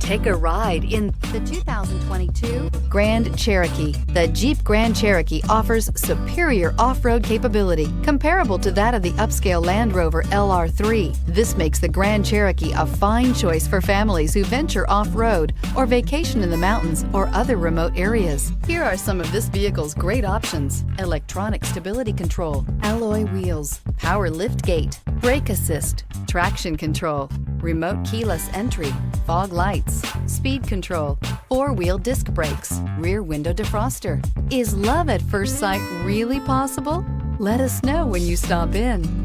Take a ride in the 2022 Grand Cherokee. The Jeep Grand Cherokee offers superior off-road capability comparable to that of the upscale Land Rover LR3. This makes the Grand Cherokee a fine choice for families who venture off-road or vacation in the mountains or other remote areas. Here are some of this vehicle's great options: electronic stability control, alloy wheels, power lift gate, brake assist, traction control, remote keyless entry, fog lights, speed control, four-wheel disc brakes, rear window defroster. Is love at first sight really possible? Let us know when you stop in.